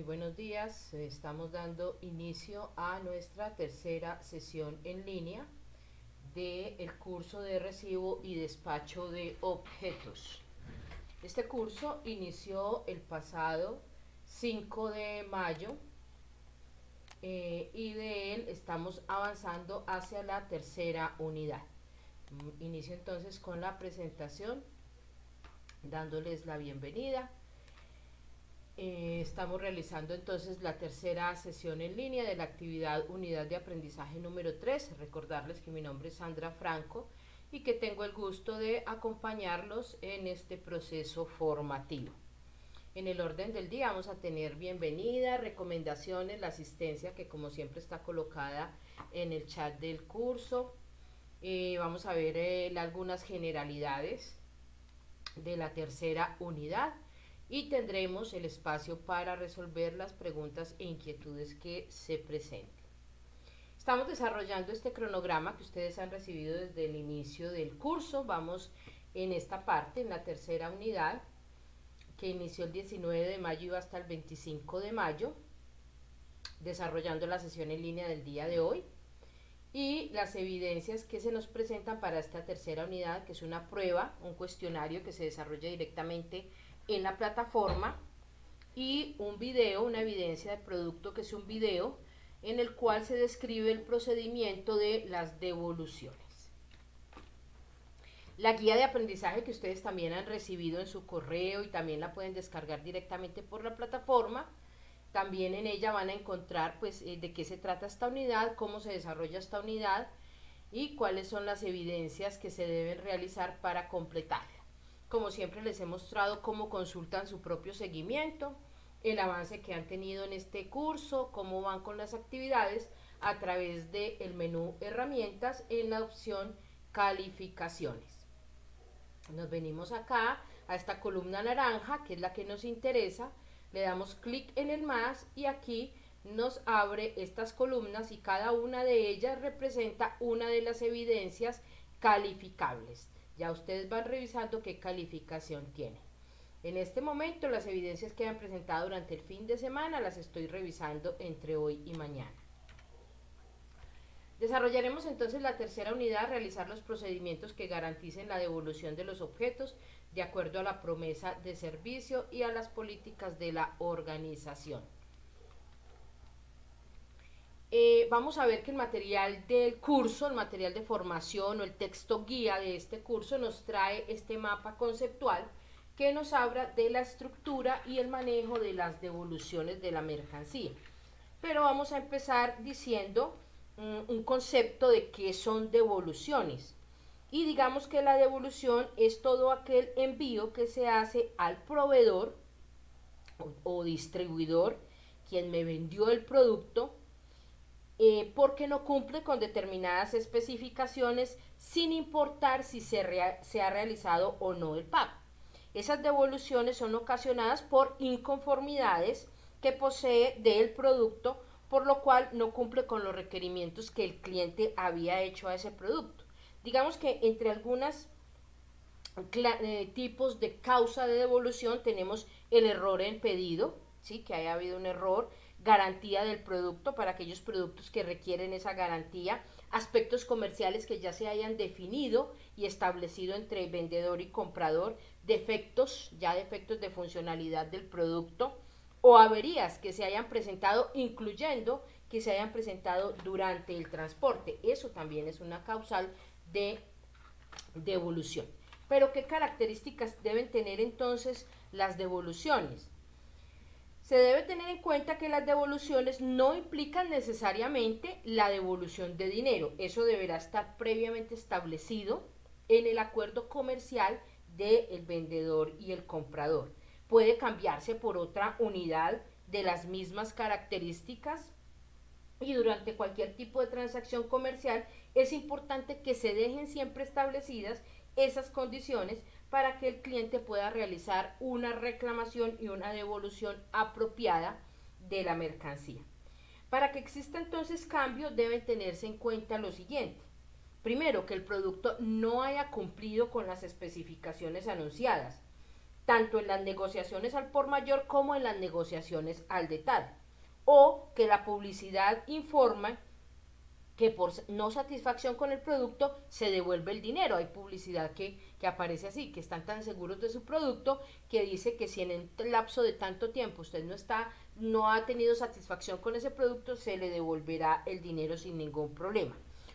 Muy buenos días. Estamos dando inicio a nuestra tercera sesión en línea del curso de recibo y despacho de objetos. Este curso inició el pasado 5 de mayo y de él estamos avanzando hacia la tercera unidad. Inicio entonces con la presentación, dándoles la bienvenida. Estamos realizando entonces la tercera sesión en línea de la actividad Unidad de Aprendizaje número 3. Recordarles que mi nombre es Sandra Franco y que tengo el gusto de acompañarlos en este proceso formativo. En el orden del día vamos a tener bienvenida, recomendaciones, la asistencia que como siempre está colocada en el chat del curso. Vamos a ver algunas generalidades de la tercera unidad y tendremos el espacio para resolver las preguntas e inquietudes que se presenten. Estamos desarrollando este cronograma que ustedes han recibido desde el inicio del curso. Vamos en esta parte, en la tercera unidad, que inició el 19 de mayo y va hasta el 25 de mayo, desarrollando la sesión en línea del día de hoy. Y las evidencias que se nos presentan para esta tercera unidad, que es una prueba, un cuestionario que se desarrolla directamente en la plataforma, y un video, una evidencia de producto, que es un video en el cual se describe el procedimiento de las devoluciones. La guía de aprendizaje que ustedes también han recibido en su correo y también la pueden descargar directamente por la plataforma. También en ella van a encontrar pues de qué se trata esta unidad, cómo se desarrolla esta unidad y cuáles son las evidencias que se deben realizar para completarla. Como siempre les he mostrado cómo consultan su propio seguimiento, el avance que han tenido en este curso, cómo van con las actividades a través del menú herramientas en la opción calificaciones. Nos venimos acá a esta columna naranja, que es la que nos interesa, le damos clic en el más y aquí nos abre estas columnas y cada una de ellas representa una de las evidencias calificables. Ya ustedes van revisando qué calificación tienen. En este momento las evidencias que han presentado durante el fin de semana las estoy revisando entre hoy y mañana. Desarrollaremos entonces la tercera unidad, realizar los procedimientos que garanticen la devolución de los objetos de acuerdo a la promesa de servicio y a las políticas de la organización. Vamos a ver que el material del curso, el material de formación o el texto guía de este curso nos trae este mapa conceptual que nos habla de la estructura y el manejo de las devoluciones de la mercancía. Pero vamos a empezar diciendo un concepto de qué son devoluciones. Y digamos que la devolución es todo aquel envío que se hace al proveedor o distribuidor, quien me vendió el producto, porque no cumple con determinadas especificaciones sin importar si se ha realizado o no el pago. Esas devoluciones son ocasionadas por inconformidades que posee del producto, por lo cual no cumple con los requerimientos que el cliente había hecho a ese producto. Digamos que entre algunos tipos de causa de devolución tenemos el error en pedido, ¿sí? Que haya habido un error, garantía del producto para aquellos productos que requieren esa garantía, aspectos comerciales que ya se hayan definido y establecido entre vendedor y comprador, defectos de funcionalidad del producto o averías que se hayan presentado, incluyendo que se hayan presentado durante el transporte. Eso también es una causal de devolución. Pero ¿qué características deben tener entonces las devoluciones? Se debe tener en cuenta que las devoluciones no implican necesariamente la devolución de dinero. Eso deberá estar previamente establecido en el acuerdo comercial del vendedor y el comprador. Puede cambiarse por otra unidad de las mismas características y durante cualquier tipo de transacción comercial es importante que se dejen siempre establecidas esas condiciones para que el cliente pueda realizar una reclamación y una devolución apropiada de la mercancía. Para que exista entonces cambio deben tenerse en cuenta lo siguiente. Primero, que el producto no haya cumplido con las especificaciones anunciadas. tanto en las negociaciones al por mayor como en las negociaciones al detalle. O que la publicidad informa que por no satisfacción con el producto se devuelve el dinero. Hay publicidad que aparece así, que están tan seguros de su producto que dice que si en el lapso de tanto tiempo usted no ha tenido satisfacción con ese producto, se le devolverá el dinero sin ningún problema.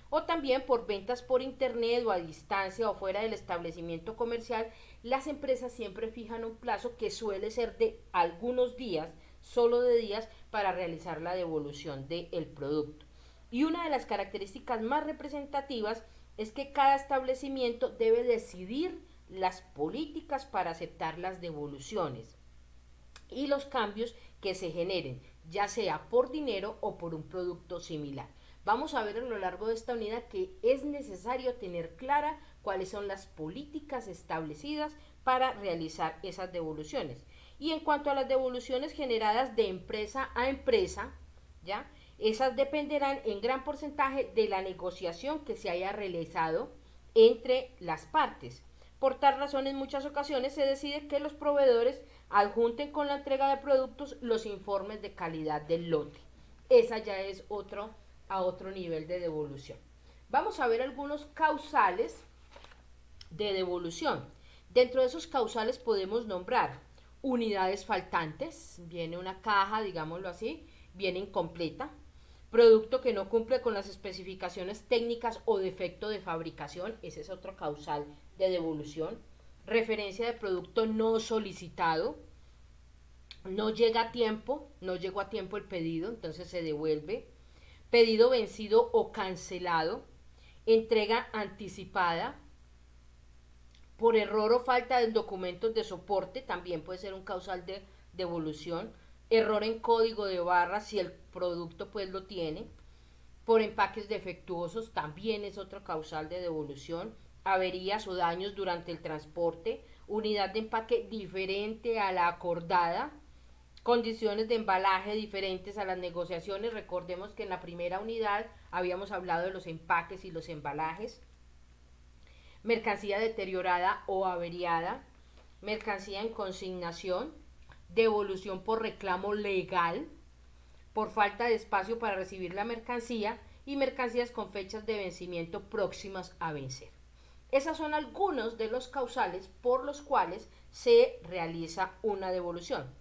O también por ventas por internet o a distancia o fuera del establecimiento comercial, las empresas siempre fijan un plazo que suele ser de algunos días, solo de días, para realizar la devolución del producto. Y una de las características más representativas es que cada establecimiento debe decidir las políticas para aceptar las devoluciones y los cambios que se generen, ya sea por dinero o por un producto similar. Vamos a ver a lo largo de esta unidad que es necesario tener clara cuáles son las políticas establecidas para realizar esas devoluciones. Y en cuanto a las devoluciones generadas de empresa a empresa, ¿ya? Esas dependerán en gran porcentaje de la negociación que se haya realizado entre las partes. Por tal razón, en muchas ocasiones se decide que los proveedores adjunten con la entrega de productos los informes de calidad del lote. Esa ya es a otro nivel de devolución. Vamos a ver algunos causales de devolución. Dentro de esos causales podemos nombrar unidades faltantes, viene una caja, digámoslo así, viene incompleta, producto que no cumple con las especificaciones técnicas o defecto de fabricación, ese es otro causal de devolución, referencia de producto no solicitado, no llegó a tiempo el pedido, entonces se devuelve, pedido vencido o cancelado, entrega anticipada, por error o falta de documentos de soporte, también puede ser un causal de devolución, error en código de barras si el producto pues lo tiene, por empaques defectuosos también es otro causal de devolución, averías o daños durante el transporte, unidad de empaque diferente a la acordada, condiciones de embalaje diferentes a las negociaciones, recordemos que en la primera unidad habíamos hablado de los empaques y los embalajes, mercancía deteriorada o averiada, mercancía en consignación, devolución por reclamo legal, por falta de espacio para recibir la mercancía y mercancías con fechas de vencimiento próximas a vencer. Esos son algunos de los causales por los cuales se realiza una devolución.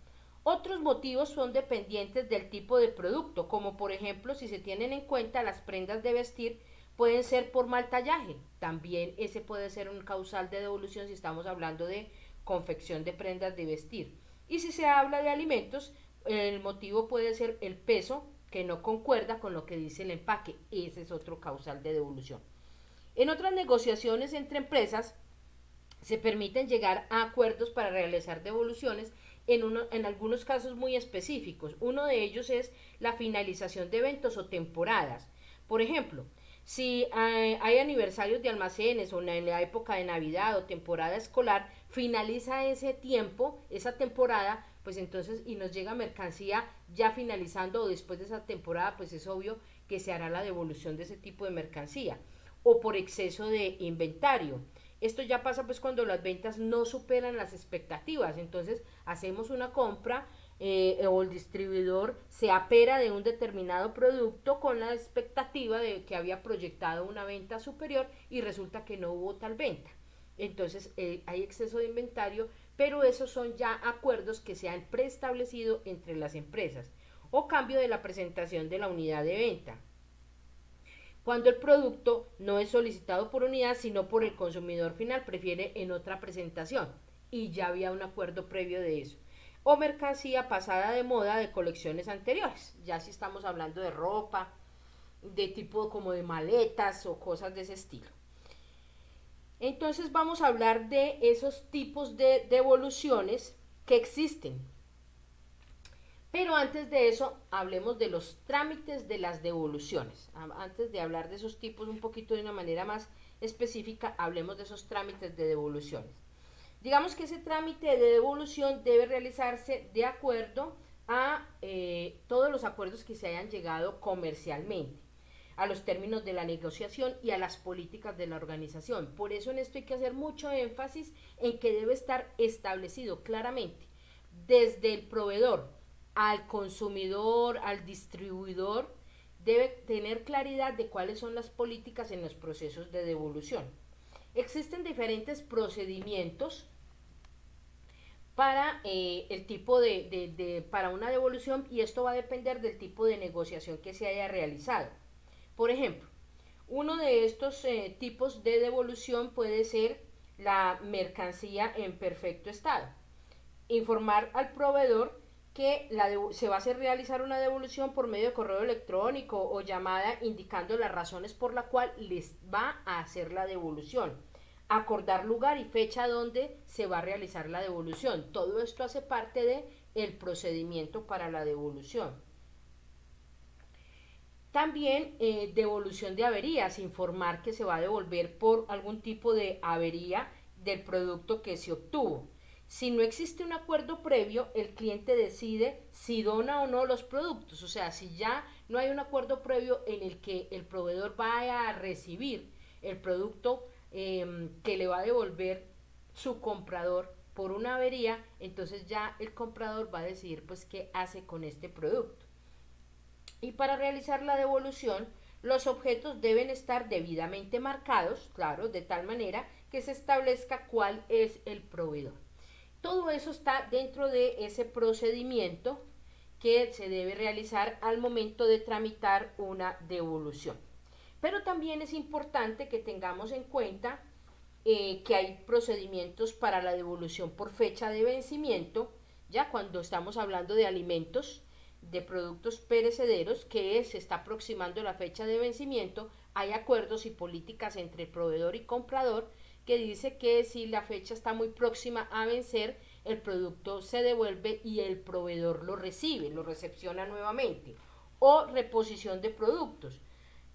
Otros motivos son dependientes del tipo de producto, como por ejemplo si se tienen en cuenta las prendas de vestir pueden ser por mal tallaje, también ese puede ser un causal de devolución si estamos hablando de confección de prendas de vestir. Y si se habla de alimentos, el motivo puede ser el peso que no concuerda con lo que dice el empaque, ese es otro causal de devolución. En otras negociaciones entre empresas se permiten llegar a acuerdos para realizar devoluciones en algunos casos muy específicos. Uno de ellos es la finalización de eventos o temporadas. Por ejemplo, si hay aniversarios de almacenes o en la época de Navidad o temporada escolar, finaliza ese tiempo, esa temporada, pues entonces y nos llega mercancía ya finalizando o después de esa temporada, pues es obvio que se hará la devolución de ese tipo de mercancía. O por exceso de inventario. Esto ya pasa pues cuando las ventas no superan las expectativas, entonces hacemos una compra o el distribuidor se apera de un determinado producto con la expectativa de que había proyectado una venta superior y resulta que no hubo tal venta. Entonces hay exceso de inventario, pero esos son ya acuerdos que se han preestablecido entre las empresas. O cambio de la presentación de la unidad de venta, cuando el producto no es solicitado por unidad sino por el consumidor final, prefiere en otra presentación y ya había un acuerdo previo de eso. O mercancía pasada de moda de colecciones anteriores, ya si estamos hablando de ropa, de tipo como de maletas o cosas de ese estilo. Entonces vamos a hablar de esos tipos de devoluciones que existen. Pero antes de eso, hablemos de los trámites de las devoluciones. Antes de hablar de esos tipos un poquito de una manera más específica, hablemos de esos trámites de devoluciones. Digamos que ese trámite de devolución debe realizarse de acuerdo a todos los acuerdos que se hayan llegado comercialmente. a los términos de la negociación y a las políticas de la organización. Por eso en esto hay que hacer mucho énfasis en que debe estar establecido claramente desde el proveedor al consumidor, al distribuidor, debe tener claridad de cuáles son las políticas en los procesos de devolución. Existen diferentes procedimientos para el tipo para una devolución, y esto va a depender del tipo de negociación que se haya realizado. Por ejemplo, uno de estos tipos de devolución puede ser la mercancía en perfecto estado. Informar al proveedor que se va a hacer realizar una devolución por medio de correo electrónico o llamada, indicando las razones por las cuales les va a hacer la devolución. Acordar lugar y fecha donde se va a realizar la devolución. Todo esto hace parte del procedimiento para la devolución. También devolución de averías, informar que se va a devolver por algún tipo de avería del producto que se obtuvo. Si no existe un acuerdo previo, el cliente decide si dona o no los productos. O sea, si ya no hay un acuerdo previo en el que el proveedor vaya a recibir el producto que le va a devolver su comprador por una avería, entonces ya el comprador va a decidir pues qué hace con este producto. Y para realizar la devolución, los objetos deben estar debidamente marcados, claro, de tal manera que se establezca cuál es el proveedor. Todo eso está dentro de ese procedimiento que se debe realizar al momento de tramitar una devolución. Pero también es importante que tengamos en cuenta que hay procedimientos para la devolución por fecha de vencimiento, ya cuando estamos hablando de alimentos, de productos perecederos, que se está aproximando la fecha de vencimiento, hay acuerdos y políticas entre el proveedor y comprador que dice que si la fecha está muy próxima a vencer, el producto se devuelve y el proveedor lo recibe, lo recepciona nuevamente. O reposición de productos.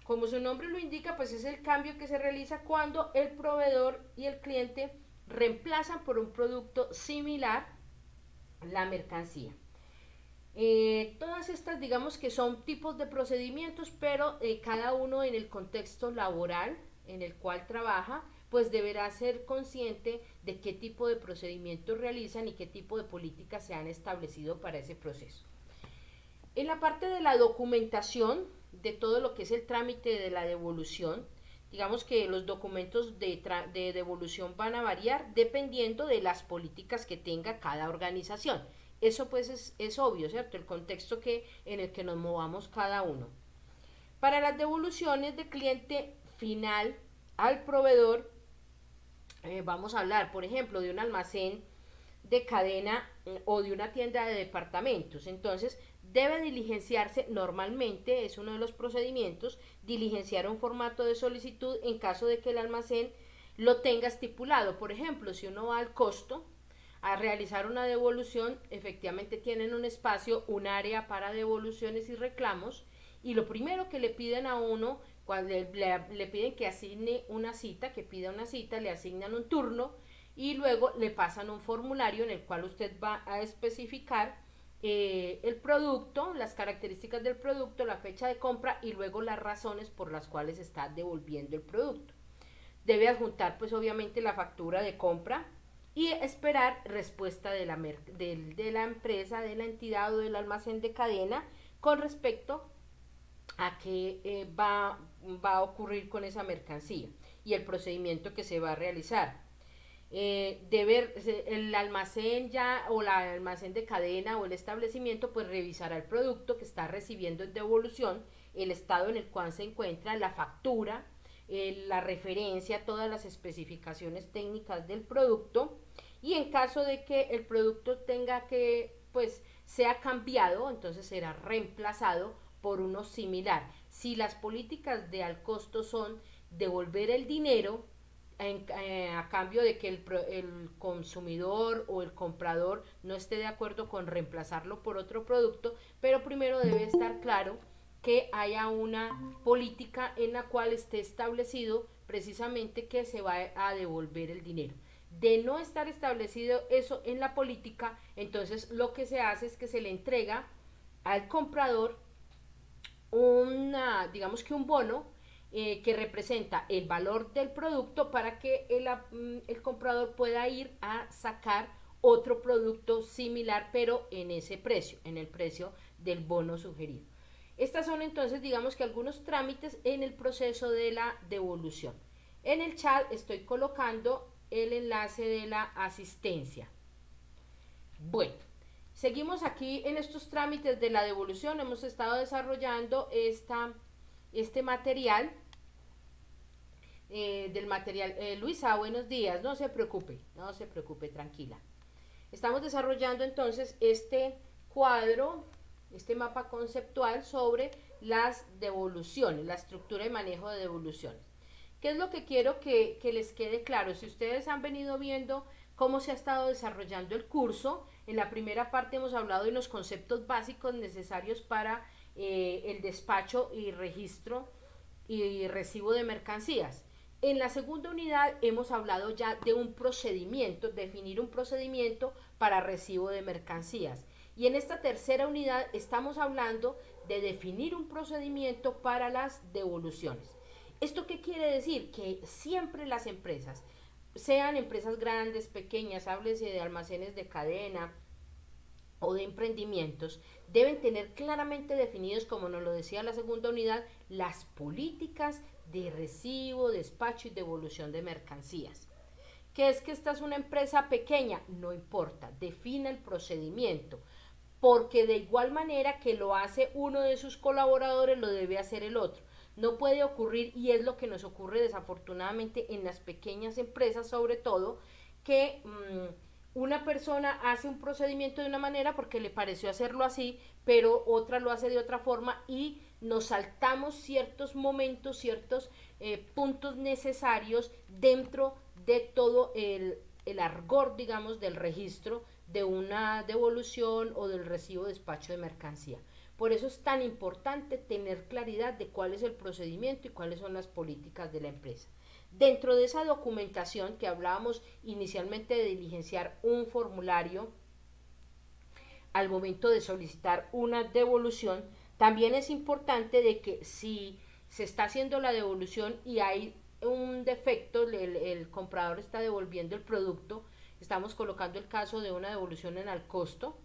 Como su nombre lo indica, pues es el cambio que se realiza cuando el proveedor y el cliente reemplazan por un producto similar la mercancía. Todas estas, digamos que son tipos de procedimientos, pero cada uno en el contexto laboral en el cual trabaja, pues deberá ser consciente de qué tipo de procedimientos realizan y qué tipo de políticas se han establecido para ese proceso. En la parte de la documentación de todo lo que es el trámite de la devolución, digamos que los documentos de devolución van a variar dependiendo de las políticas que tenga cada organización. Eso pues es obvio, ¿cierto? El contexto en el que nos movamos cada uno. Para las devoluciones de cliente final al proveedor, vamos a hablar, por ejemplo, de un almacén de cadena o de una tienda de departamentos. Entonces, debe diligenciarse normalmente, es uno de los procedimientos, diligenciar un formato de solicitud en caso de que el almacén lo tenga estipulado. Por ejemplo, si uno va al costo a realizar una devolución, efectivamente tienen un espacio, un área para devoluciones y reclamos, y lo primero que le piden a uno, cuando le piden que asigne una cita, que pida una cita, le asignan un turno y luego le pasan un formulario en el cual usted va a especificar el producto, las características del producto, la fecha de compra y luego las razones por las cuales está devolviendo el producto. Debe adjuntar pues obviamente la factura de compra y esperar respuesta de la empresa, de la entidad o del almacén de cadena con respecto a qué va a ocurrir con esa mercancía y el procedimiento que se va a realizar. El almacén ya o la almacén de cadena o el establecimiento pues revisará el producto que está recibiendo en devolución, el estado en el cual se encuentra, la factura, la referencia, todas las especificaciones técnicas del producto, y en caso de que el producto tenga que pues sea cambiado, entonces será reemplazado por uno similar. Si las políticas de al costo son devolver el dinero a cambio de que el consumidor o el comprador no esté de acuerdo con reemplazarlo por otro producto, pero primero debe estar claro que haya una política en la cual esté establecido precisamente que se va a devolver el dinero. De no estar establecido eso en la política, entonces lo que se hace es que se le entrega al comprador digamos que un bono que representa el valor del producto para que el comprador pueda ir a sacar otro producto similar, pero en ese precio, en el precio del bono sugerido. Estas son entonces, digamos que algunos trámites en el proceso de la devolución. En el chat estoy colocando el enlace de la asistencia. Bueno, seguimos aquí en estos trámites de la devolución. Hemos estado desarrollando este material del material. Luisa, buenos días. No se preocupe, no se preocupe, tranquila. Estamos desarrollando entonces este cuadro, este mapa conceptual sobre las devoluciones, la estructura y manejo de devoluciones. ¿Qué es lo que quiero que les quede claro? Si ustedes han venido viendo cómo se ha estado desarrollando el curso, en la primera parte hemos hablado de los conceptos básicos necesarios para el despacho y registro y recibo de mercancías. En la segunda unidad hemos hablado ya de un procedimiento, definir un procedimiento para recibo de mercancías. Y en esta tercera unidad estamos hablando de definir un procedimiento para las devoluciones. ¿Esto qué quiere decir? Que siempre las empresas, sean empresas grandes, pequeñas, háblese de almacenes de cadena o de emprendimientos, deben tener claramente definidos, como nos lo decía la segunda unidad, las políticas de recibo, despacho y devolución de mercancías. ¿Qué es que esta es una empresa pequeña? No importa, defina el procedimiento, porque de igual manera que lo hace uno de sus colaboradores, lo debe hacer el otro. No puede ocurrir, y es lo que nos ocurre desafortunadamente en las pequeñas empresas sobre todo, que una persona hace un procedimiento de una manera porque le pareció hacerlo así, pero otra lo hace de otra forma y nos saltamos ciertos momentos, ciertos puntos necesarios dentro de todo el argor, digamos, del registro de una devolución o del recibo de despacho de mercancía. Por eso es tan importante tener claridad de cuál es el procedimiento y cuáles son las políticas de la empresa. Dentro de esa documentación que hablábamos inicialmente de diligenciar un formulario al momento de solicitar una devolución, también es importante de que si se está haciendo la devolución y hay un defecto, el comprador está devolviendo el producto, estamos colocando el caso de una devolución en al costo,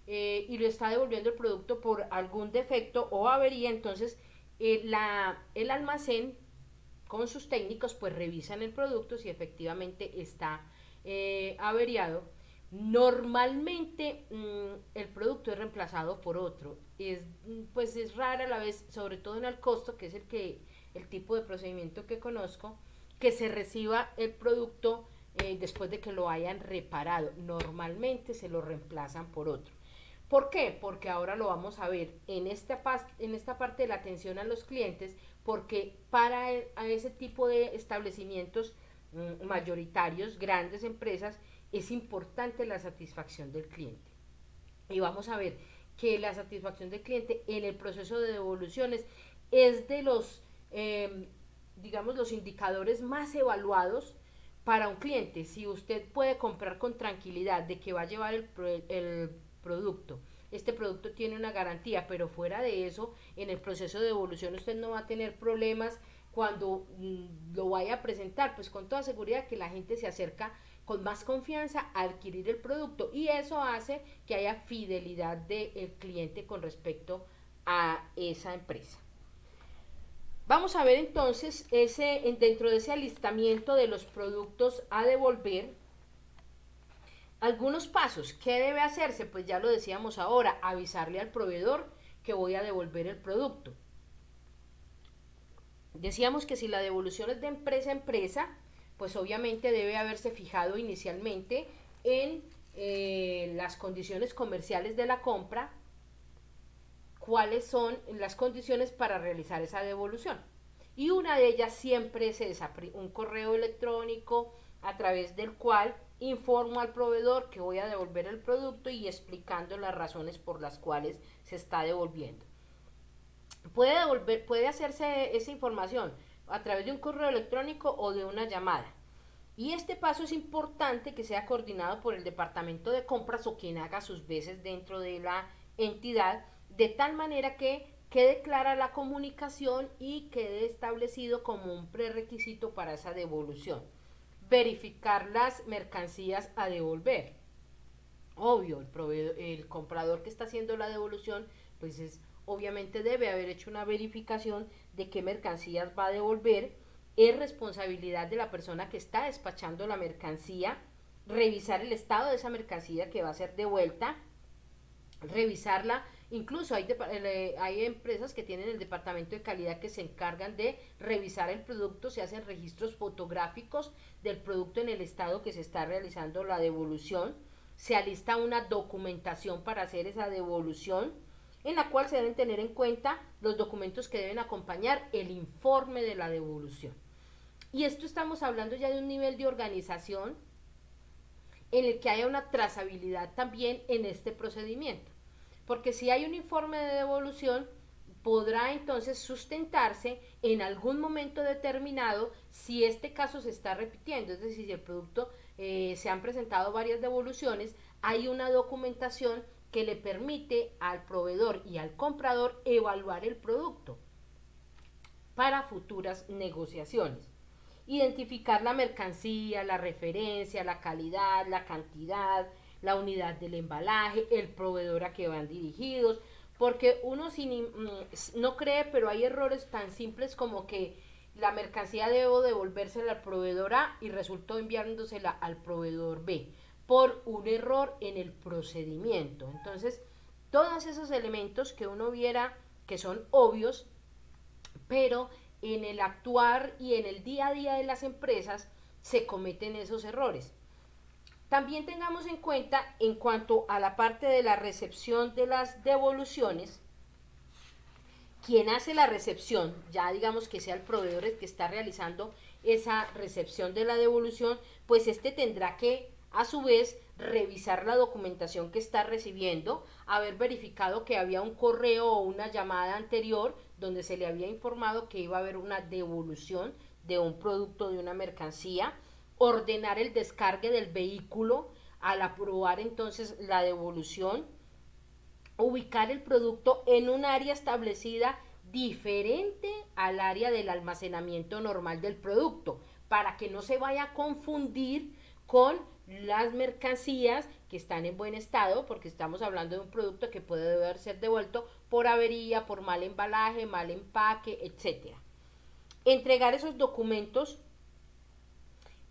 y lo está devolviendo el producto por algún defecto o avería, entonces el almacén con sus técnicos pues revisan el producto si efectivamente está averiado. Normalmente el producto es reemplazado por otro. Pues es rara a la vez, sobre todo en el costo, que es el tipo de procedimiento que conozco, que se reciba el producto después de que lo hayan reparado. Normalmente se lo reemplazan por otro. ¿Por qué? Porque ahora lo vamos a ver en esta parte de la atención a los clientes, porque para a ese tipo de establecimientos mayoritarios, grandes empresas, es importante la satisfacción del cliente. Y vamos a ver que la satisfacción del cliente en el proceso de devoluciones es de los, digamos, los indicadores más evaluados para un cliente. Si usted puede comprar con tranquilidad de que va a llevar el producto, este producto tiene una garantía, pero fuera de eso, en el proceso de devolución usted no va a tener problemas cuando lo vaya a presentar, pues con toda seguridad que la gente se acerca con más confianza a adquirir el producto, y eso hace que haya fidelidad del cliente con respecto a esa empresa. Vamos a ver entonces dentro de ese alistamiento de los productos a devolver, algunos pasos. ¿Qué debe hacerse? Pues ya lo decíamos ahora, avisarle al proveedor que voy a devolver el producto. Decíamos que si la devolución es de empresa a empresa, pues obviamente debe haberse fijado inicialmente en las condiciones comerciales de la compra, cuáles son las condiciones para realizar esa devolución. Y una de ellas siempre es esa, un correo electrónico a través del cual informo al proveedor que voy a devolver el producto y explicando las razones por las cuales se está devolviendo. Puede hacerse esa información a través de un correo electrónico o de una llamada. Y este paso es importante que sea coordinado por el departamento de compras o quien haga sus veces dentro de la entidad, de tal manera que quede clara la comunicación y quede establecido como un prerequisito para esa devolución. Verificar las mercancías a devolver. Obvio, el comprador que está haciendo la devolución, pues obviamente debe haber hecho una verificación de qué mercancías va a devolver. Es responsabilidad de la persona que está despachando la mercancía revisar el estado de esa mercancía que va a ser devuelta, revisarla. Incluso hay empresas que tienen el departamento de calidad que se encargan de revisar el producto, se hacen registros fotográficos del producto en el estado que se está realizando la devolución, se alista una documentación para hacer esa devolución, en la cual se deben tener en cuenta los documentos que deben acompañar el informe de la devolución. Y esto estamos hablando ya de un nivel de organización en el que haya una trazabilidad también en este procedimiento. Porque si hay un informe de devolución, podrá entonces sustentarse en algún momento determinado si este caso se está repitiendo, es decir, si el producto se han presentado varias devoluciones, hay una documentación que le permite al proveedor y al comprador evaluar el producto para futuras negociaciones. Identificar la mercancía, la referencia, la calidad, la cantidad, la unidad del embalaje, el proveedor a que van dirigidos, porque uno no cree, pero hay errores tan simples como que la mercancía debo devolvérsela al proveedor A y resultó enviándosela al proveedor B por un error en el procedimiento. Entonces, todos esos elementos que uno viera que son obvios, pero en el actuar y en el día a día de las empresas se cometen esos errores. También tengamos en cuenta, en cuanto a la parte de la recepción de las devoluciones, quien hace la recepción, ya digamos que sea el proveedor el que está realizando esa recepción de la devolución, pues este tendrá que a su vez revisar la documentación que está recibiendo, haber verificado que había un correo o una llamada anterior donde se le había informado que iba a haber una devolución de un producto, de una mercancía, ordenar el descargue del vehículo al aprobar entonces la devolución, ubicar el producto en un área establecida diferente al área del almacenamiento normal del producto, para que no se vaya a confundir con las mercancías que están en buen estado, porque estamos hablando de un producto que puede deber ser devuelto por avería, por mal embalaje, mal empaque, etc. Entregar esos documentos,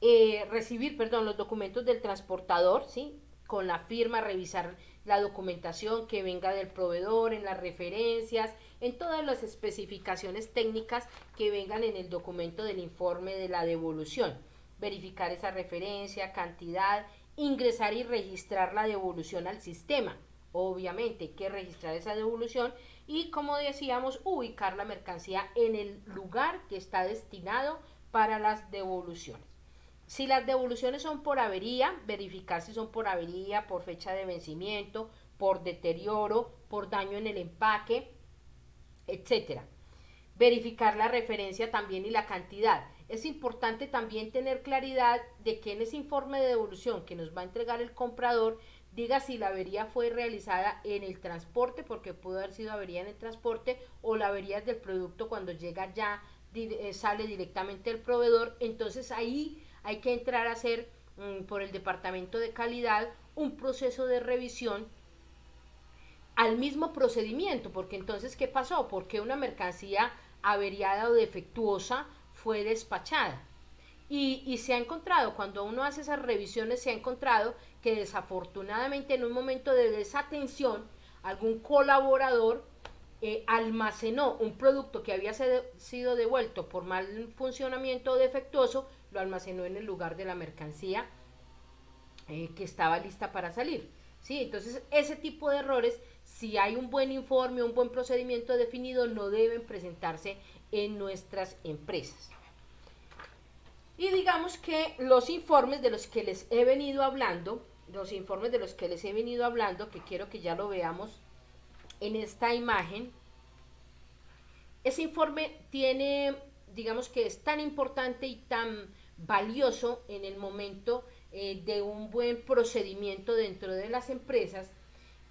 los documentos del transportador, ¿sí? Con la firma, revisar la documentación que venga del proveedor, en las referencias, en todas las especificaciones técnicas que vengan en el documento del informe de la devolución. Verificar esa referencia, cantidad, ingresar y registrar la devolución al sistema. Obviamente hay que registrar esa devolución y, como decíamos, ubicar la mercancía en el lugar que está destinado para las devoluciones. Si las devoluciones son por avería, verificar si son por avería, por fecha de vencimiento, por deterioro, por daño en el empaque, etcétera. Verificar la referencia también y la cantidad. Es importante también tener claridad de que en ese informe de devolución que nos va a entregar el comprador diga si la avería fue realizada en el transporte, porque pudo haber sido avería en el transporte, o la avería del producto cuando llega ya, sale directamente del proveedor. Entonces ahí hay que entrar a hacer por el departamento de calidad un proceso de revisión al mismo procedimiento, porque entonces ¿qué pasó? Porque una mercancía averiada o defectuosa fue despachada. Y se ha encontrado, cuando uno hace esas revisiones, se ha encontrado que desafortunadamente en un momento de desatención, algún colaborador almacenó un producto que había sido devuelto por mal funcionamiento o defectuoso, lo almacenó en el lugar de la mercancía que estaba lista para salir. ¿Sí? Entonces, ese tipo de errores, si hay un buen informe, un buen procedimiento definido, no deben presentarse en nuestras empresas. Y digamos que los informes de los que les he venido hablando, que quiero que ya lo veamos en esta imagen, ese informe tiene, digamos que es tan importante y tan valioso en el momento de un buen procedimiento dentro de las empresas,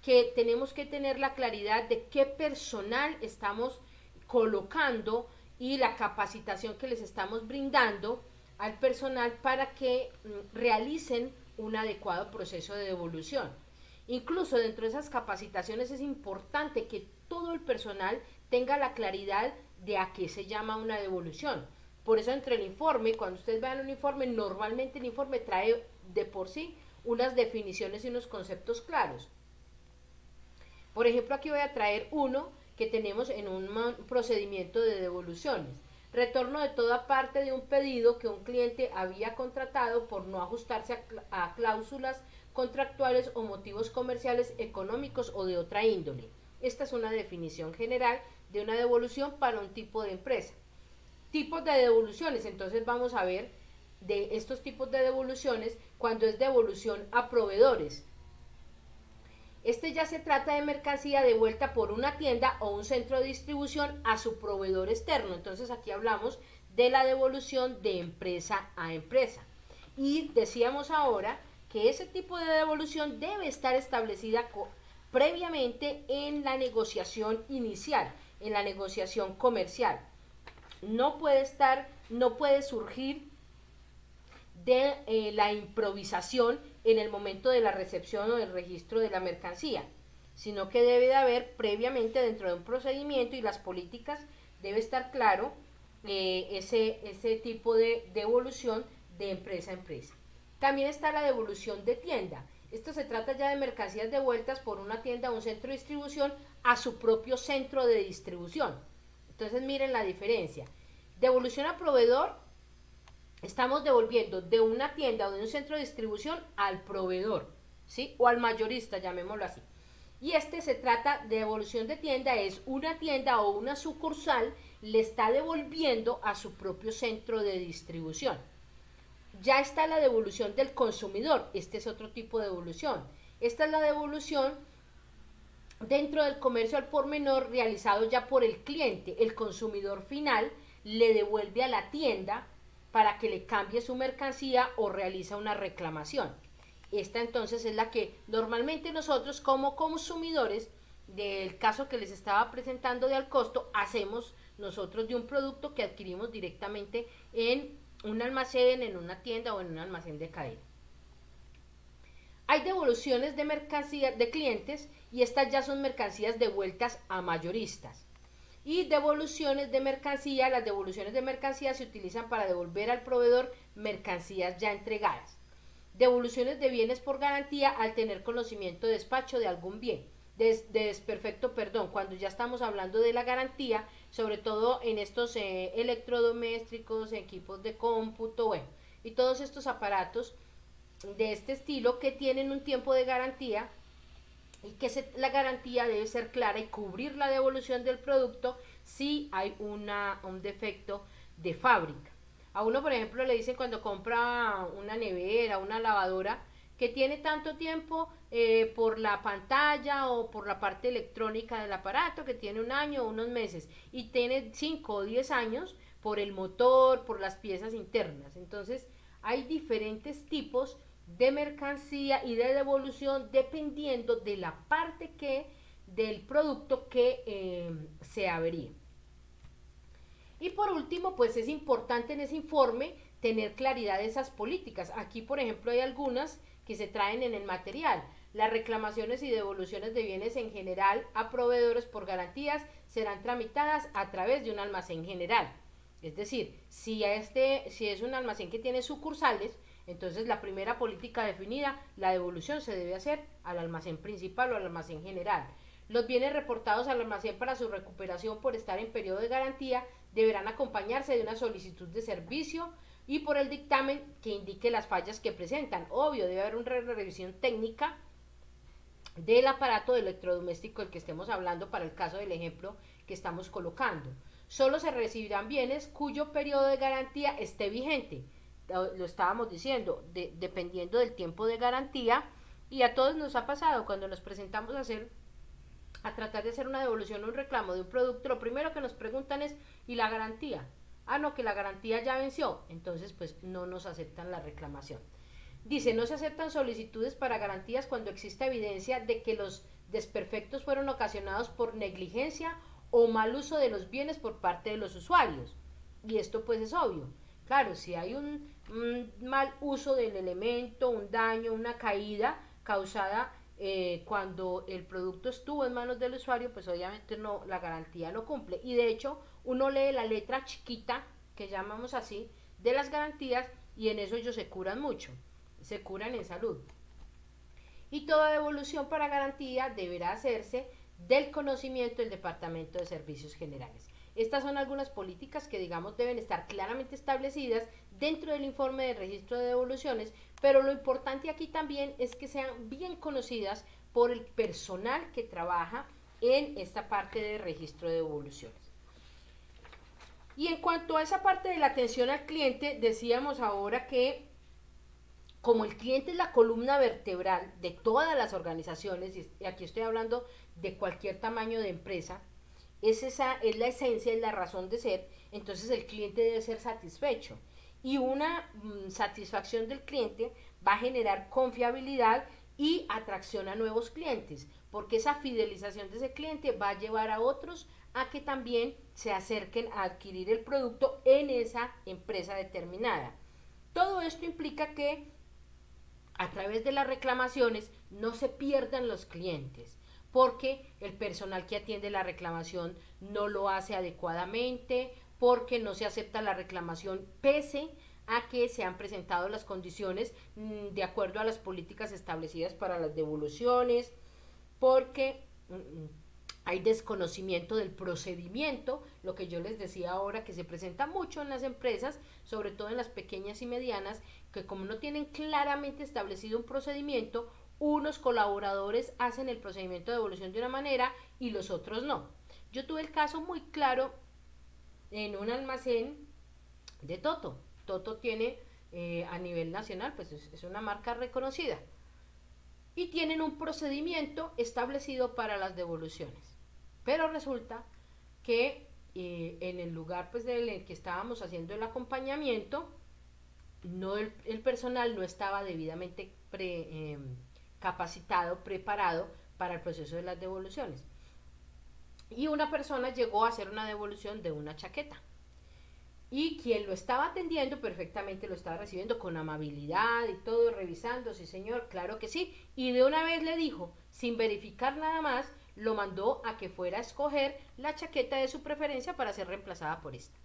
que tenemos que tener la claridad de qué personal estamos colocando y la capacitación que les estamos brindando al personal para que realicen un adecuado proceso de devolución. Incluso dentro de esas capacitaciones es importante que todo el personal tenga la claridad de a qué se llama una devolución. Por eso entre el informe, cuando ustedes vean un informe, normalmente el informe trae de por sí unas definiciones y unos conceptos claros. Por ejemplo, aquí voy a traer uno que tenemos en un procedimiento de devoluciones. Retorno de toda parte de un pedido que un cliente había contratado por no ajustarse a cláusulas contractuales o motivos comerciales, económicos o de otra índole. Esta es una definición general de una devolución para un tipo de empresa. Tipos de devoluciones, entonces vamos a ver de estos tipos de devoluciones cuando es devolución a proveedores. Ya se trata de mercancía devuelta por una tienda o un centro de distribución a su proveedor externo. Entonces aquí hablamos de la devolución de empresa a empresa. Y decíamos ahora que ese tipo de devolución debe estar establecida previamente en la negociación inicial, en la negociación comercial. No puede surgir de la improvisación en el momento de la recepción o del registro de la mercancía, sino que debe de haber previamente dentro de un procedimiento y las políticas debe estar claro ese tipo de devolución de empresa a empresa. También está la devolución de tienda. Esto se trata ya de mercancías devueltas por una tienda o un centro de distribución a su propio centro de distribución. Entonces miren la diferencia. Devolución a proveedor, estamos devolviendo de una tienda o de un centro de distribución al proveedor, ¿sí? O al mayorista, llamémoslo así. Y se trata de devolución de tienda, es una tienda o una sucursal le está devolviendo a su propio centro de distribución. Ya está la devolución del consumidor, este es otro tipo de devolución. Esta es la devolución dentro del comercio al por menor realizado ya por el cliente. El consumidor final le devuelve a la tienda para que le cambie su mercancía o realiza una reclamación. Esta entonces es la que normalmente nosotros como consumidores, del caso que les estaba presentando de al costo, hacemos nosotros de un producto que adquirimos directamente en un almacén, en una tienda o en un almacén de cadena. Hay devoluciones de mercancías de clientes y estas ya son mercancías devueltas a mayoristas. Y devoluciones de mercancía, las devoluciones de mercancía se utilizan para devolver al proveedor mercancías ya entregadas. Devoluciones de bienes por garantía al tener conocimiento de despacho de algún bien. Desperfecto, perdón, cuando ya estamos hablando de la garantía, sobre todo en estos electrodomésticos, equipos de cómputo, bueno, y todos estos aparatos de este estilo que tienen un tiempo de garantía y que la garantía debe ser clara y cubrir la devolución del producto si hay un defecto de fábrica. A uno, por ejemplo, le dicen cuando compra una nevera, una lavadora, que tiene tanto tiempo por la pantalla o por la parte electrónica del aparato, que tiene un año o unos meses, y tiene 5 o 10 años por el motor, por las piezas internas. Entonces, hay diferentes tipos de mercancía y de devolución dependiendo de la parte del producto que se avería. Y por último, pues es importante en ese informe tener claridad de esas políticas. Aquí, por ejemplo, hay algunas que se traen en el material. Las reclamaciones y devoluciones de bienes en general a proveedores por garantías serán tramitadas a través de un almacén general. Es decir, si es un almacén que tiene sucursales, entonces la primera política definida, la devolución se debe hacer al almacén principal o al almacén general. Los bienes reportados al almacén para su recuperación por estar en periodo de garantía deberán acompañarse de una solicitud de servicio y por el dictamen que indique las fallas que presentan. Obvio, debe haber una revisión técnica del aparato electrodoméstico del que estemos hablando para el caso del ejemplo que estamos colocando. Solo se recibirán bienes cuyo periodo de garantía esté vigente. Lo estábamos diciendo, dependiendo del tiempo de garantía, y a todos nos ha pasado cuando nos presentamos a tratar de hacer una devolución o un reclamo de un producto, lo primero que nos preguntan es, ¿y la garantía? Ah, no, que la garantía ya venció, entonces pues no nos aceptan la reclamación. Dice, no se aceptan solicitudes para garantías cuando exista evidencia de que los desperfectos fueron ocasionados por negligencia o mal uso de los bienes por parte de los usuarios. Y esto pues es obvio. Claro, si hay un mal uso del elemento, un daño, una caída causada cuando el producto estuvo en manos del usuario, pues obviamente no, la garantía no cumple. Y de hecho, uno lee la letra chiquita, que llamamos así, de las garantías, y en eso ellos se curan mucho, se curan en salud. Y toda devolución para garantía deberá hacerse del conocimiento del Departamento de Servicios Generales. Estas son algunas políticas que, digamos, deben estar claramente establecidas dentro del informe de registro de devoluciones, pero lo importante aquí también es que sean bien conocidas por el personal que trabaja en esta parte de registro de devoluciones. Y en cuanto a esa parte de la atención al cliente, decíamos ahora que como el cliente es la columna vertebral de todas las organizaciones, y aquí estoy hablando de cualquier tamaño de empresa, es la esencia, es la razón de ser, entonces el cliente debe ser satisfecho. Y una satisfacción del cliente va a generar confiabilidad y atracción a nuevos clientes, porque esa fidelización de ese cliente va a llevar a otros a que también se acerquen a adquirir el producto en esa empresa determinada. Todo esto implica que a través de las reclamaciones no se pierdan los clientes, porque el personal que atiende la reclamación no lo hace adecuadamente, porque no se acepta la reclamación pese a que se han presentado las condiciones de acuerdo a las políticas establecidas para las devoluciones, porque hay desconocimiento del procedimiento, lo que yo les decía ahora que se presenta mucho en las empresas, sobre todo en las pequeñas y medianas, que como no tienen claramente establecido un procedimiento, unos colaboradores hacen el procedimiento de devolución de una manera y los otros no. Yo tuve el caso muy claro en un almacén de Toto. Toto tiene a nivel nacional, pues es una marca reconocida. Y tienen un procedimiento establecido para las devoluciones. Pero resulta que en el lugar pues en el que estábamos haciendo el acompañamiento, no el personal no estaba debidamente capacitado, preparado para el proceso de las devoluciones. Y una persona llegó a hacer una devolución de una chaqueta. Y quien lo estaba atendiendo perfectamente lo estaba recibiendo con amabilidad y todo, revisando, sí señor, claro que sí. Y de una vez le dijo, sin verificar nada más, lo mandó a que fuera a escoger la chaqueta de su preferencia para ser reemplazada por esta.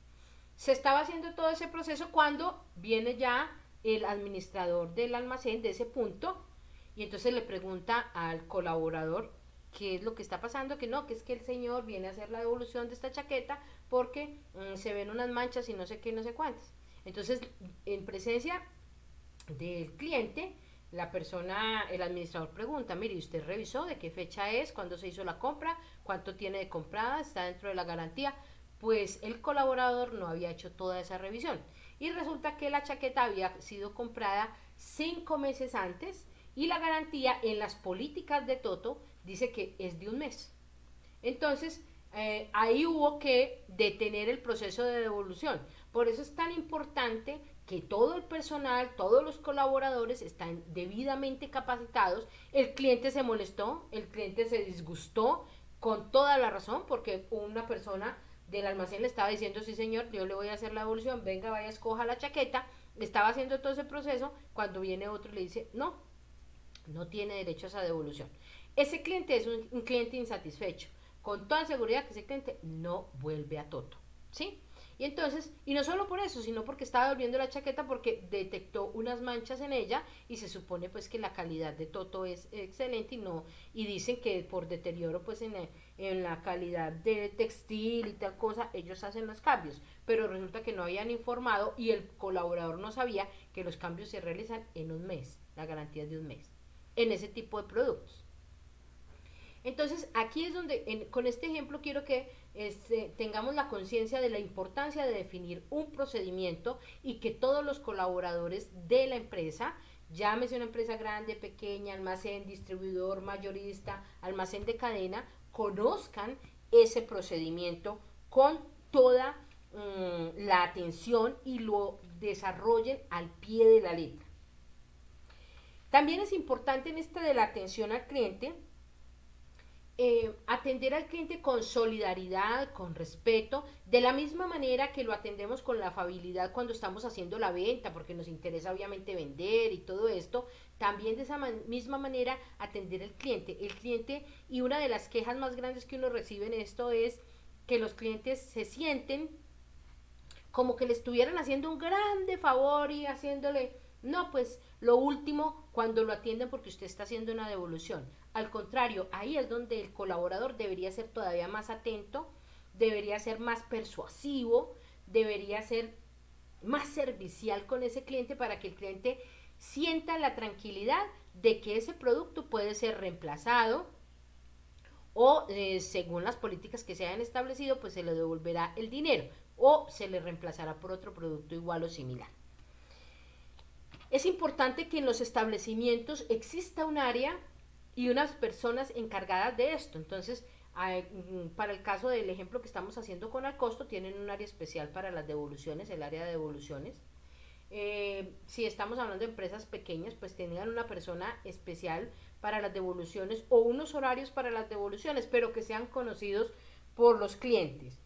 Se estaba haciendo todo ese proceso cuando viene ya el administrador del almacén de ese punto y entonces le pregunta al colaborador qué es lo que está pasando, que no, que es que el señor viene a hacer la devolución de esta chaqueta porque se ven unas manchas y no sé qué, no sé cuántas. Entonces, en presencia del cliente, la persona, el administrador pregunta, mire, ¿usted revisó de qué fecha es, cuándo se hizo la compra, cuánto tiene de comprada, está dentro de la garantía? Pues el colaborador no había hecho toda esa revisión. Y resulta que la chaqueta había sido comprada 5 meses antes y la garantía en las políticas de Toto dice que es de un mes. Entonces, ahí hubo que detener el proceso de devolución. Por eso es tan importante que todo el personal, todos los colaboradores están debidamente capacitados. El cliente se molestó, el cliente se disgustó con toda la razón, porque una persona del almacén le estaba diciendo, sí señor, yo le voy a hacer la devolución, venga, vaya, escoja la chaqueta. Estaba haciendo todo ese proceso cuando viene otro y le dice, no, no tiene derecho a esa devolución. Ese cliente es un cliente insatisfecho. Con toda seguridad que ese cliente no vuelve a Toto, ¿sí? Y entonces, y no solo por eso, sino porque estaba devolviendo la chaqueta porque detectó unas manchas en ella y se supone pues que la calidad de Toto es excelente y dicen que por deterioro pues en la calidad de textil y tal cosa, ellos hacen los cambios, pero resulta que no habían informado y el colaborador no sabía que los cambios se realizan en un mes, la garantía es de un mes, en ese tipo de productos. Entonces, aquí es donde, con este ejemplo, quiero que tengamos la conciencia de la importancia de definir un procedimiento y que todos los colaboradores de la empresa, llámese una empresa grande, pequeña, almacén, distribuidor, mayorista, almacén de cadena, conozcan ese procedimiento con toda la atención y lo desarrollen al pie de la letra. También es importante en este de la atención al cliente atender al cliente con solidaridad, con respeto, de la misma manera que lo atendemos con la afabilidad cuando estamos haciendo la venta, porque nos interesa obviamente vender y todo esto, también de esa misma manera atender al cliente. El cliente, y una de las quejas más grandes que uno recibe en esto es que los clientes se sienten como que le estuvieran haciendo un grande favor y haciéndole, no, pues lo último cuando lo atienden porque usted está haciendo una devolución. Al contrario, ahí es donde el colaborador debería ser todavía más atento, debería ser más persuasivo, debería ser más servicial con ese cliente para que el cliente sienta la tranquilidad de que ese producto puede ser reemplazado o según las políticas que se hayan establecido, pues se le devolverá el dinero o se le reemplazará por otro producto igual o similar. Es importante que en los establecimientos exista un área y unas personas encargadas de esto. Entonces, para el caso del ejemplo que estamos haciendo con Alcosto, tienen un área especial para las devoluciones, el área de devoluciones. Si estamos hablando de empresas pequeñas, pues tengan una persona especial para las devoluciones o unos horarios para las devoluciones, pero que sean conocidos por los clientes.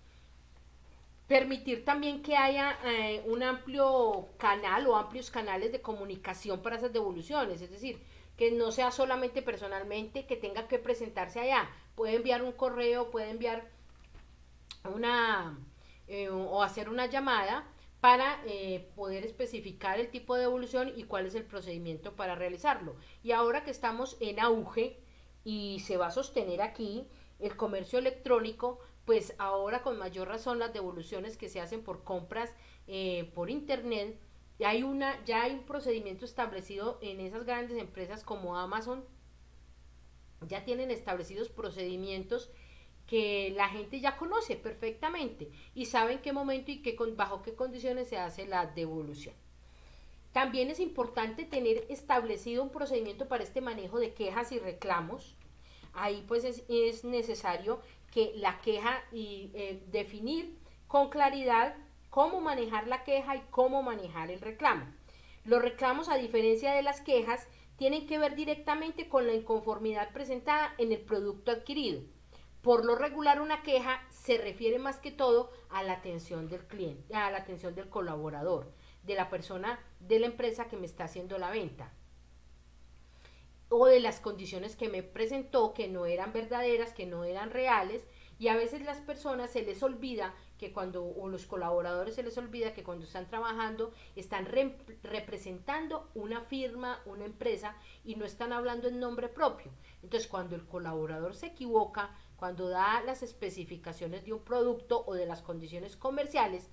Permitir también que haya un amplio canal o amplios canales de comunicación para esas devoluciones, es decir, que no sea solamente personalmente, que tenga que presentarse allá, puede enviar un correo, puede enviar una o hacer una llamada para poder especificar el tipo de devolución y cuál es el procedimiento para realizarlo. Y ahora que estamos en auge y se va a sostener aquí el comercio electrónico, pues ahora con mayor razón las devoluciones que se hacen por compras por internet, ya hay un procedimiento establecido en esas grandes empresas como Amazon, ya tienen establecidos procedimientos que la gente ya conoce perfectamente y sabe en qué momento y bajo qué condiciones se hace la devolución. También es importante tener establecido un procedimiento para este manejo de quejas y reclamos. Ahí pues es necesario que la queja y definir con claridad cómo manejar la queja y cómo manejar el reclamo. Los reclamos, a diferencia de las quejas, tienen que ver directamente con la inconformidad presentada en el producto adquirido. Por lo regular, una queja se refiere más que todo a la atención del cliente, a la atención del colaborador, de la persona de la empresa que me está haciendo la venta, o de las condiciones que me presentó que no eran verdaderas, que no eran reales, y a veces las personas se les olvida que cuando, o los colaboradores se les olvida que cuando están trabajando están representando una firma, una empresa, y no están hablando en nombre propio. Entonces, cuando el colaborador se equivoca, cuando da las especificaciones de un producto o de las condiciones comerciales,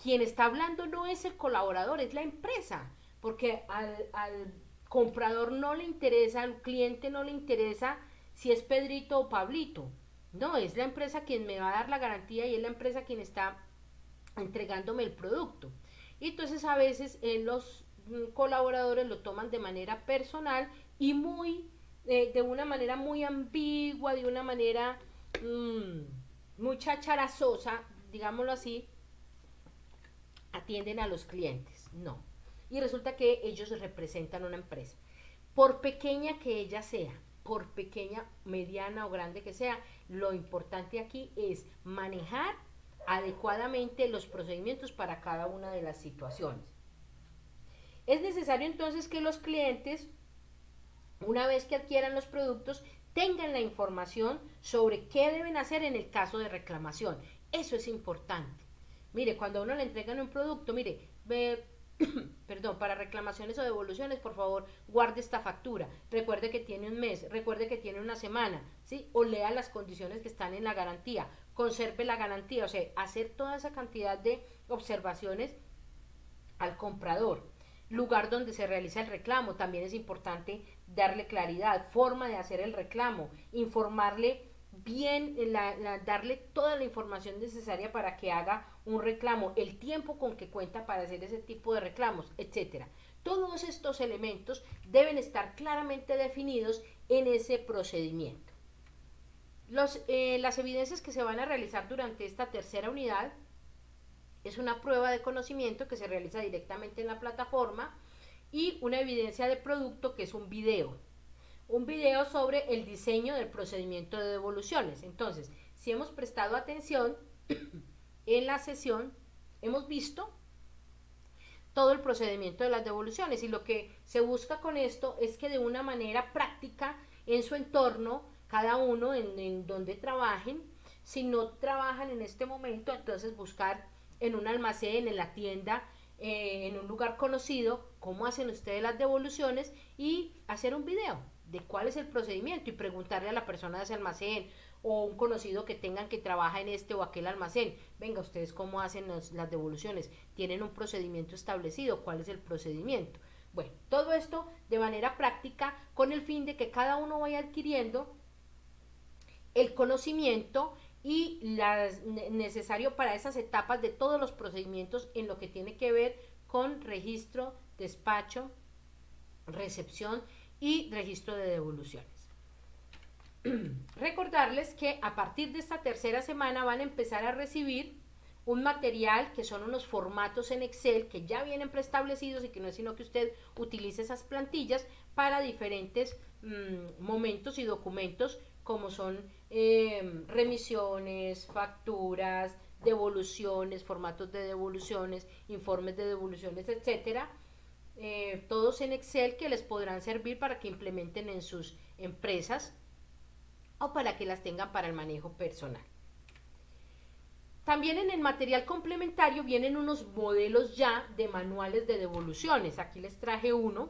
quien está hablando no es el colaborador, es la empresa, porque al comprador no le interesa, al cliente no le interesa si es Pedrito o Pablito, no, es la empresa quien me va a dar la garantía y es la empresa quien está entregándome el producto. Y entonces a veces los colaboradores lo toman de manera personal y de una manera muy ambigua, de una manera muy chacharazosa, digámoslo así, atienden a los clientes, no. Y resulta que ellos representan una empresa. Por pequeña que ella sea, por pequeña, mediana o grande que sea, lo importante aquí es manejar adecuadamente los procedimientos para cada una de las situaciones. Es necesario entonces que los clientes, una vez que adquieran los productos, tengan la información sobre qué deben hacer en el caso de reclamación. Eso es importante. Mire, cuando a uno le entregan un producto, mire, perdón, para reclamaciones o devoluciones, por favor, guarde esta factura. Recuerde que tiene un mes, recuerde que tiene una semana, ¿sí? O lea las condiciones que están en la garantía, conserve la garantía, o sea, hacer toda esa cantidad de observaciones al comprador. Lugar donde se realiza el reclamo, también es importante darle claridad, forma de hacer el reclamo, informarle bien, darle toda la información necesaria para que haga un reclamo, el tiempo con que cuenta para hacer ese tipo de reclamos, etcétera. Todos estos elementos deben estar claramente definidos en ese procedimiento. Las evidencias que se van a realizar durante esta tercera unidad es una prueba de conocimiento que se realiza directamente en la plataforma y una evidencia de producto que es un video. un video sobre el diseño del procedimiento de devoluciones. Entonces, si hemos prestado atención en la sesión, hemos visto todo el procedimiento de las devoluciones, y lo que se busca con esto es que de una manera práctica en su entorno, cada uno en donde trabajen, si no trabajan en este momento, entonces buscar en un almacén, en la tienda, en un lugar conocido, cómo hacen ustedes las devoluciones, y hacer un video de cuál es el procedimiento y preguntarle a la persona de ese almacén o un conocido que tengan que trabaja en este o aquel almacén, venga, ustedes cómo hacen las devoluciones, tienen un procedimiento establecido, cuál es el procedimiento. Bueno, todo esto de manera práctica con el fin de que cada uno vaya adquiriendo el conocimiento y las necesario para esas etapas de todos los procedimientos en lo que tiene que ver con registro, despacho, recepción y registro de devoluciones. Recordarles que a partir de esta tercera semana van a empezar a recibir un material que son unos formatos en Excel que ya vienen preestablecidos y que no es sino que usted utilice esas plantillas para diferentes momentos y documentos como son remisiones, facturas, devoluciones, formatos de devoluciones, informes de devoluciones, etcétera. Todos en Excel que les podrán servir para que implementen en sus empresas o para que las tengan para el manejo personal. También en el material complementario vienen unos modelos ya de manuales de devoluciones. Aquí les traje uno.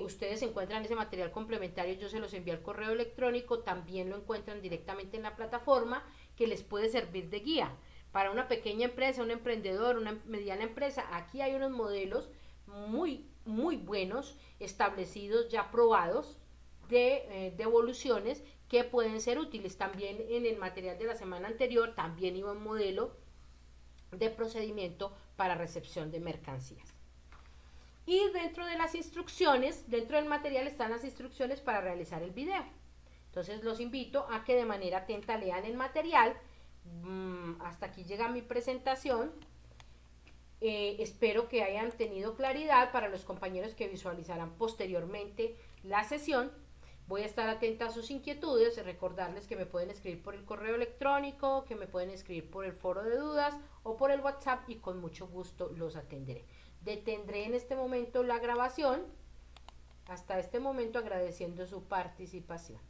Ustedes encuentran ese material complementario, yo se los envié al correo electrónico, también lo encuentran directamente en la plataforma, que les puede servir de guía. Para una pequeña empresa, un emprendedor, una mediana empresa, aquí hay unos modelos muy buenos, establecidos, ya probados, de devoluciones que pueden ser útiles. También en el material de la semana anterior también iba un modelo de procedimiento para recepción de mercancías. Y dentro de las instrucciones, dentro del material están las instrucciones para realizar el video. Entonces los invito a que de manera atenta lean el material. Hasta aquí llega mi presentación. Espero que hayan tenido claridad. Para los compañeros que visualizarán posteriormente la sesión, voy a estar atenta a sus inquietudes, recordarles que me pueden escribir por el correo electrónico, que me pueden escribir por el foro de dudas o por el WhatsApp, y con mucho gusto los atenderé. Detendré en este momento la grabación, hasta este momento agradeciendo su participación.